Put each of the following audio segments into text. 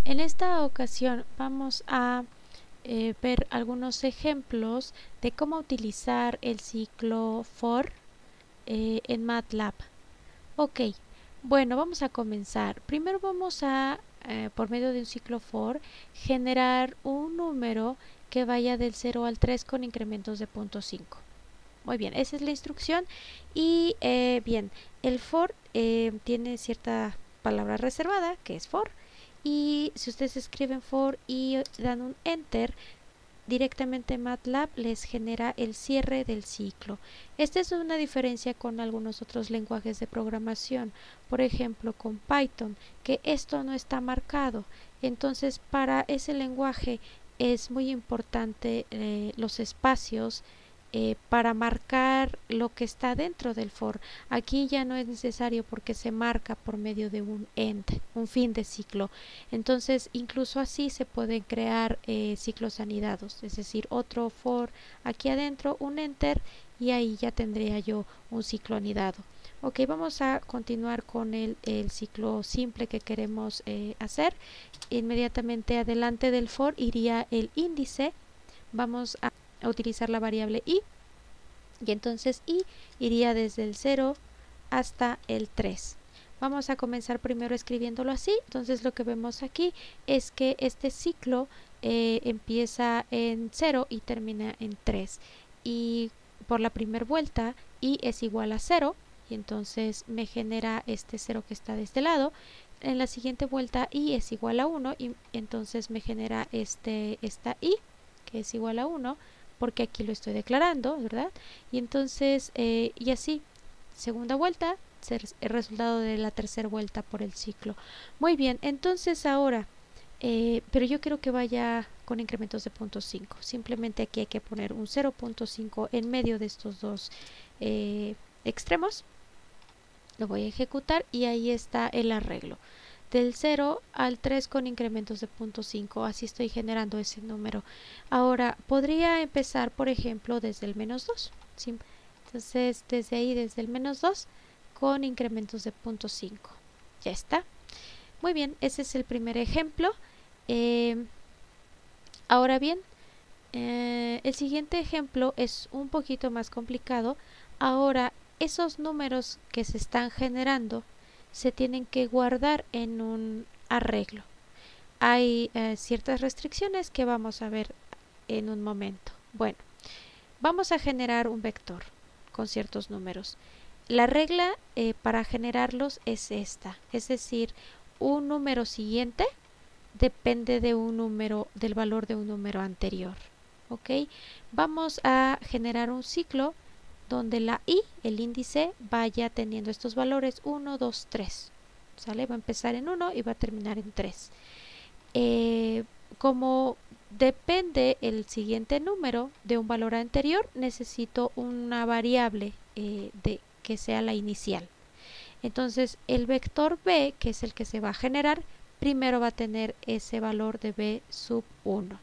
En esta ocasión vamos a ver algunos ejemplos de cómo utilizar el ciclo for en MATLAB. Ok, bueno, vamos a comenzar. Primero vamos a, por medio de un ciclo for, generar un número que vaya del 0 al 3 con incrementos de 0.5. Muy bien, esa es la instrucción. Y bien, el for tiene cierta palabra reservada, que es for. Y si ustedes escriben for y dan un enter, directamente MATLAB les genera el cierre del ciclo. Esta es una diferencia con algunos otros lenguajes de programación, por ejemplo con Python, que esto no está marcado. Entonces para ese lenguaje es muy importante los espacios para marcar lo que está dentro del for. Aquí ya no es necesario porque se marca por medio de un end, un fin de ciclo. Entonces incluso así se pueden crear ciclos anidados, es decir, otro for aquí adentro, un enter, y ahí ya tendría yo un ciclo anidado. Ok, vamos a continuar con el ciclo simple que queremos hacer. Inmediatamente adelante del for iría el índice. Vamos a utilizar la variable i, y entonces i iría desde el 0 hasta el 3. Vamos a comenzar primero escribiéndolo así. Entonces lo que vemos aquí es que este ciclo empieza en 0 y termina en 3, y por la primera vuelta i es igual a 0, y entonces me genera este 0 que está de este lado. En la siguiente vuelta i es igual a 1, y entonces me genera esta i que es igual a 1, porque aquí lo estoy declarando, ¿verdad? Y entonces, y así, segunda vuelta, el resultado de la tercera vuelta por el ciclo. Muy bien, entonces ahora, pero yo quiero que vaya con incrementos de 0.5. Simplemente aquí hay que poner un 0.5 en medio de estos dos extremos. Lo voy a ejecutar y ahí está el arreglo. Del 0 al 3 con incrementos de 0.5, así estoy generando ese número. Ahora, podría empezar, por ejemplo, desde el menos 2. ¿Sí? Entonces, desde ahí, desde el menos 2, con incrementos de 0.5. Ya está. Muy bien, ese es el primer ejemplo. Ahora bien, el siguiente ejemplo es un poquito más complicado. Ahora, esos números que se están generando se tienen que guardar en un arreglo. Hay ciertas restricciones que vamos a ver en un momento. Bueno, vamos a generar un vector con ciertos números. La regla para generarlos es esta, es decir, un número siguiente depende de un número, del valor de un número anterior. ¿Ok? Vamos a generar un ciclo donde la i, el índice, vaya teniendo estos valores 1, 2, 3. ¿Sale? Va a empezar en 1 y va a terminar en 3. Como depende el siguiente número de un valor anterior, necesito una variable que sea la inicial. Entonces el vector b, que es el que se va a generar, primero va a tener ese valor de b sub 1.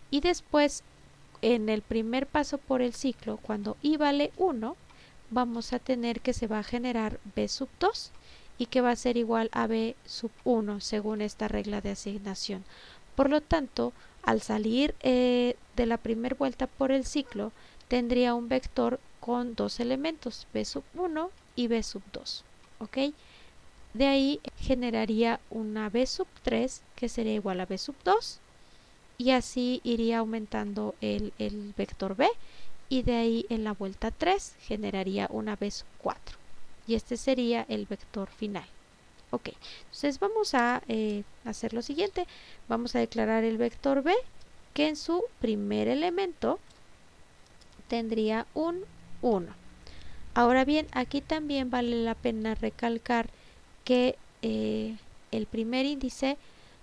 Y después, en el primer paso por el ciclo, cuando i vale 1, vamos a tener que se va a generar b sub 2 y que va a ser igual a b sub 1 según esta regla de asignación. Por lo tanto, al salir de la primera vuelta por el ciclo, tendría un vector con dos elementos, b sub 1 y b sub 2. ¿Ok? De ahí generaría una b sub 3 que sería igual a b sub 2, y así iría aumentando el vector b, y de ahí en la vuelta 3 generaría una b sub 4, y este sería el vector final. Ok, entonces vamos a hacer lo siguiente. Vamos a declarar el vector b, que en su primer elemento tendría un 1. Ahora bien, aquí también vale la pena recalcar que el primer índice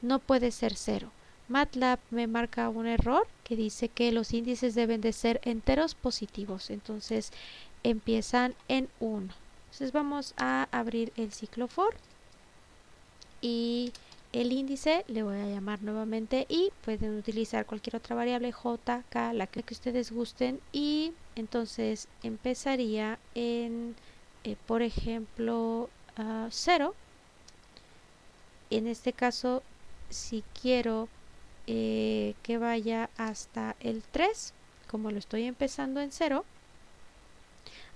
no puede ser 0. MATLAB me marca un error que dice que los índices deben de ser enteros positivos, entonces empiezan en 1. Entonces vamos a abrir el ciclo for y el índice le voy a llamar nuevamente i. Pueden utilizar cualquier otra variable, j, k, la que ustedes gusten, y entonces empezaría en por ejemplo 0. En este caso si quiero que vaya hasta el 3, como lo estoy empezando en 0,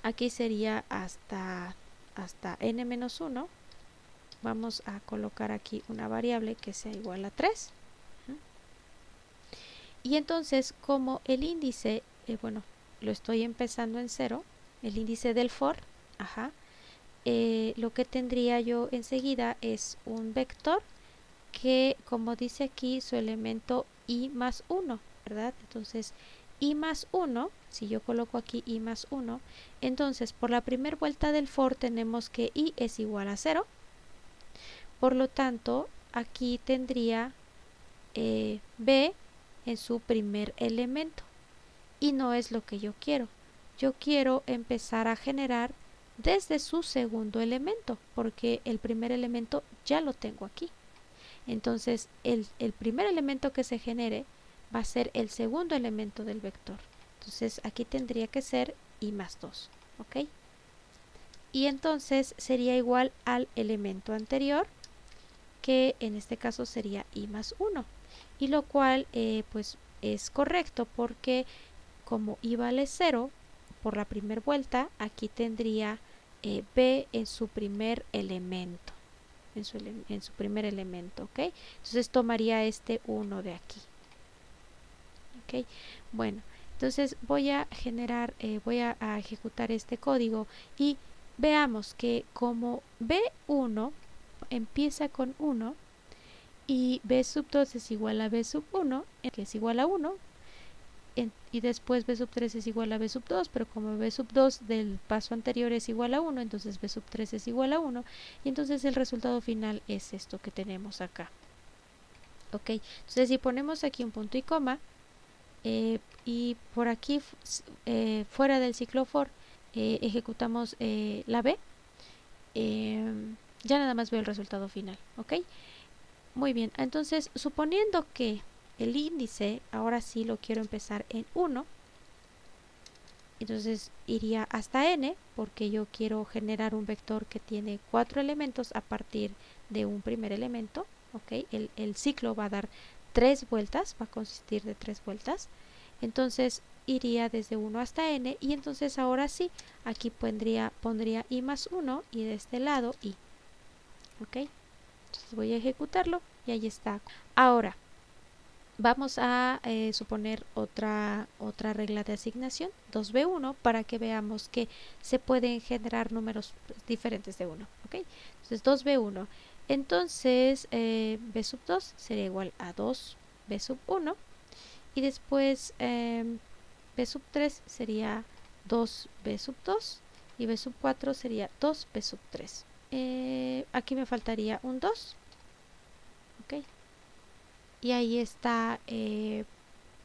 aquí sería hasta n-1. Vamos a colocar aquí una variable que sea igual a 3. Y entonces, como el índice, bueno, lo estoy empezando en 0, el índice del for, lo que tendría yo enseguida es un vector que, como dice aquí, su elemento i más 1, ¿verdad? Entonces, i más 1, si yo coloco aquí i más 1, entonces por la primera vuelta del for tenemos que i es igual a 0. Por lo tanto, aquí tendría b en su primer elemento. Y no es lo que yo quiero. Yo quiero empezar a generar desde su segundo elemento, porque el primer elemento ya lo tengo aquí. Entonces, el primer elemento que se genere va a ser el segundo elemento del vector. Entonces, aquí tendría que ser i más 2. ¿Ok? Y entonces sería igual al elemento anterior, que en este caso sería i más 1. Y lo cual, pues, es correcto porque como i vale 0 por la primera vuelta, aquí tendría b en su primer elemento. En su primer elemento, ¿ok? Entonces tomaría este 1 de aquí. ¿Ok? Bueno, entonces voy a generar, voy a ejecutar este código y veamos que como b1 empieza con 1 y b sub 2 es igual a b sub 1, que es igual a 1, y después b sub 3 es igual a b sub 2, pero como b sub 2 del paso anterior es igual a 1, entonces b sub 3 es igual a 1, y entonces el resultado final es esto que tenemos acá. Ok, entonces si ponemos aquí un punto y coma, y por aquí fuera del ciclo for ejecutamos la b, ya nada más veo el resultado final. Ok, muy bien, entonces suponiendo que el índice ahora sí lo quiero empezar en 1, entonces iría hasta n, porque yo quiero generar un vector que tiene 4 elementos a partir de un primer elemento. ¿Ok? El ciclo va a dar 3 vueltas, va a consistir de 3 vueltas. Entonces iría desde 1 hasta n, y entonces ahora sí, aquí pondría i más 1 y de este lado i. ¿Ok? Entonces voy a ejecutarlo y ahí está. Ahora vamos a suponer otra regla de asignación, 2b1, para que veamos que se pueden generar números diferentes de 1. ¿Ok? Entonces 2b1. Entonces b sub 2 sería igual a 2b sub 1. Y después b sub 3 sería 2b sub 2. Y b sub 4 sería 2b sub 3. Aquí me faltaría un 2. ¿Ok? Y ahí está,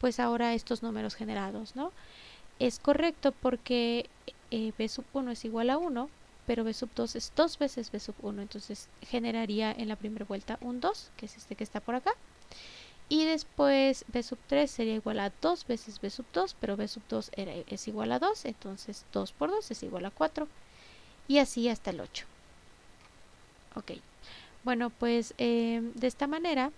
pues ahora estos números generados, ¿no? Es correcto porque b sub 1 es igual a 1, pero b sub 2 es 2 veces b sub 1, entonces generaría en la primera vuelta un 2, que es este que está por acá. Y después b sub 3 sería igual a 2 veces b sub 2, pero b sub 2 es igual a 2, entonces 2 por 2 es igual a 4. Y así hasta el 8. Ok, bueno, pues de esta manera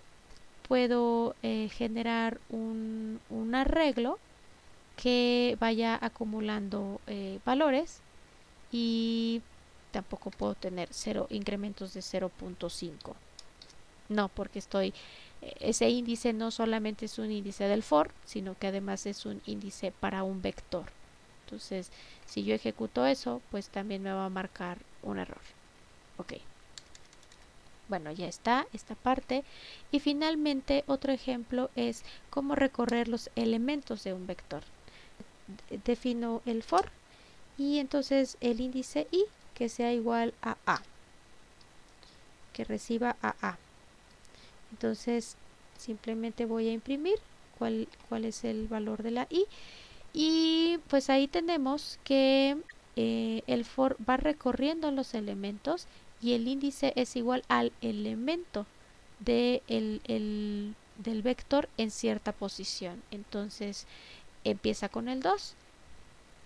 puedo generar un arreglo que vaya acumulando valores, y tampoco puedo tener 0 incrementos de 0.5. No, porque ese índice no solamente es un índice del for, sino que además es un índice para un vector. Entonces, si yo ejecuto eso, pues también me va a marcar un error. Ok. Bueno, ya está esta parte. Y finalmente otro ejemplo es cómo recorrer los elementos de un vector. Defino el for y entonces el índice i que sea igual a a, que reciba a a. Entonces simplemente voy a imprimir cuál es el valor de la i, y pues ahí tenemos que el for va recorriendo los elementos y el índice es igual al elemento del vector en cierta posición. Entonces empieza con el 2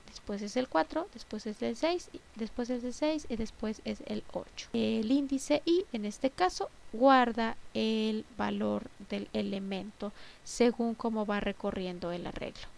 después es el 4, después es el 6, después es el 6 y después es el 8. El índice i en este caso guarda el valor del elemento según cómo va recorriendo el arreglo.